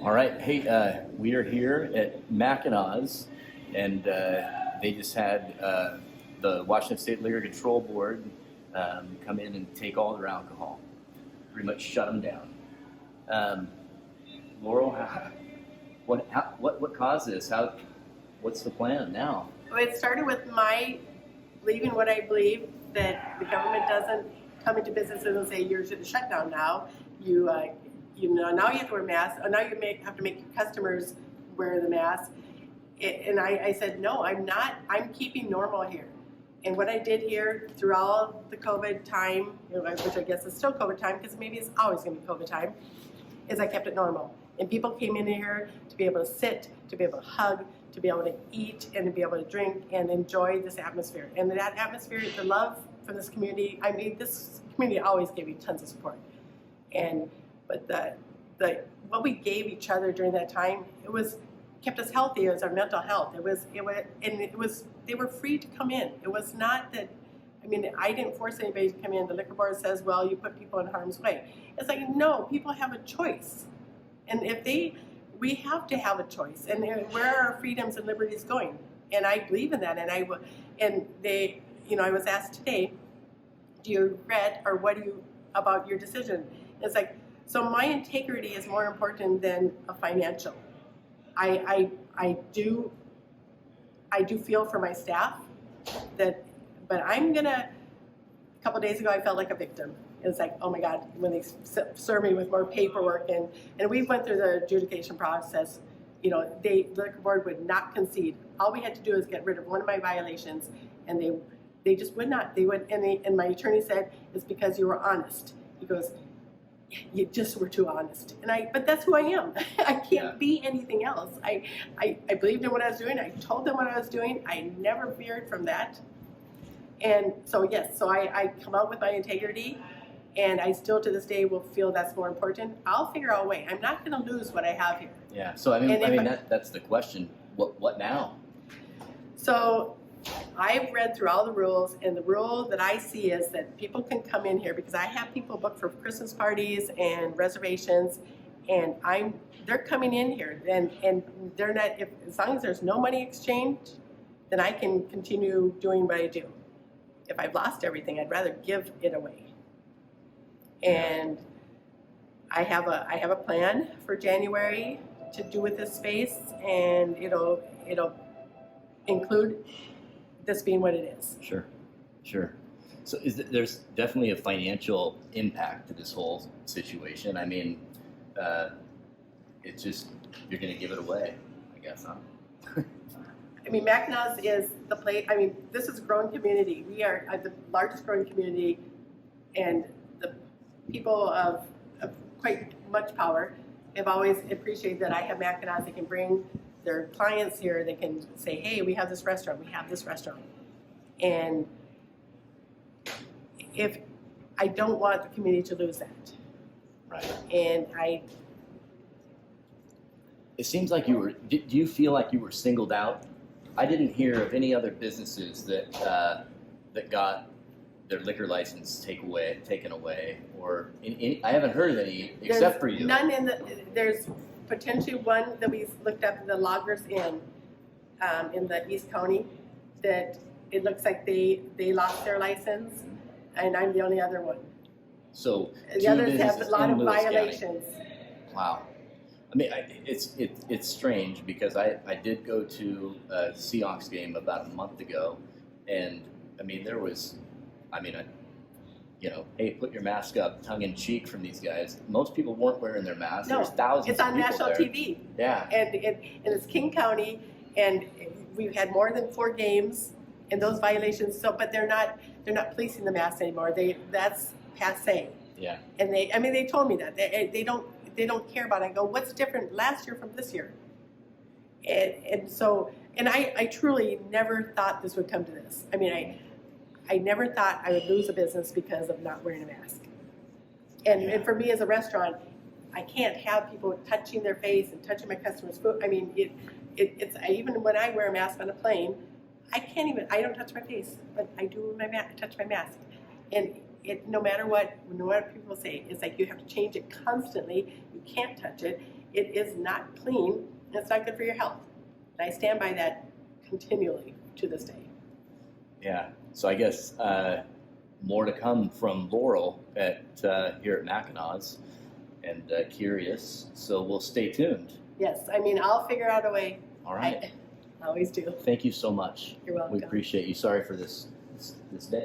All right, hey, we are here at Mackinaw's, and they just had the Washington State Liquor Control Board come in and take all their alcohol, pretty much shut them down. Laurel, what caused this? What's the plan now? Well, it started with my believing what I believe, that the government doesn't come into businesses and say you're shut down now. Now you have to wear masks. Now you have to make your customers wear the mask. And I said, no, I'm not. I'm keeping normal here. And what I did here through all the COVID time, which I guess is still COVID time, because maybe it's always going to be COVID time, is I kept it normal. And people came in here to be able to sit, to be able to hug, to be able to eat, and to be able to drink and enjoy this atmosphere. And that atmosphere, the love from this community, I mean, this community always gave me tons of support. But what we gave each other during that time, kept us healthy. It was our mental health. They were free to come in. It was not that, I mean, I didn't force anybody to come in. The liquor board says, well, you put people in harm's way. It's like, no, people have a choice. And we have to have a choice. And where are our freedoms and liberties going? And I believe in that. I was asked today, do you regret or what do you about your decision? And it's like, so my integrity is more important than a financial. I do feel for my staff but a couple days ago I felt like a victim. It's like, oh my God, when they serve me with more paperwork and we went through the adjudication process, the liquor board would not concede. All we had to do is get rid of one of my violations, and they just would not. And my attorney said, it's because you were honest. He goes, you just were too honest. But that's who I am. I can't be anything else. I believed in what I was doing. I told them what I was doing. I never veered from that. And so, yes, I come out with my integrity, and I still to this day will feel that's more important. I'll figure out a way. I'm not going to lose what I have here. Yeah, so that's the question. What now? So I've read through all the rules, and the rule that I see is that people can come in here because I have people booked for Christmas parties and reservations, and they're coming in here, and they're not. As long as there's no money exchanged, then I can continue doing what I do. If I've lost everything, I'd rather give it away. And I have a plan for January to do with this space, and it'll include this being what it is. Sure. So there's definitely a financial impact to this whole situation. I mean, it's just, you're going to give it away, I guess, huh? I mean, Mackinaw is the place. I mean, this is a growing community. We are the largest growing community, and the people of quite much power have always appreciated that I have Mackinaw. They can bring their clients here. They can say, hey, we have this restaurant. We have this restaurant. And if I don't want the community to lose that. Right. And it seems like do you feel like you were singled out? I didn't hear of any other businesses that got their liquor license taken away, or I haven't heard of any except for you. None there's potentially one that we looked up, the Loggers Inn in the East County, that it looks like they lost their license, and I'm the only other one. So the others have a lot of violations. Wow. I mean, it's strange because I did go to a Seahawks game about a month ago, and I mean hey, put your mask up, tongue in cheek from these guys. Most people weren't wearing their masks. No, there's thousands. It's on of people national there. TV. Yeah, and it's King County, and we've had more than 4 games, and those violations. So, but they're not policing the masks anymore. That's passé. Yeah. And they told me that they don't care about it. I go, what's different last year from this year? And so I truly never thought this would come to this. I mean, I never thought I would lose a business because of not wearing a mask. And for me as a restaurant, I can't have people touching their face and touching my customers' food. I mean, it's even when I wear a mask on a plane, I don't touch my face, but I do touch my mask. And no matter what people say, it's like you have to change it constantly. You can't touch it. It is not clean, and it's not good for your health. And I stand by that continually to this day. Yeah. So I guess more to come from Laurel at here at Mackinaw's, and curious. So we'll stay tuned. Yes, I mean, I'll figure out a way. All right. I always do. Thank you so much. You're welcome. We appreciate you. Sorry for this day.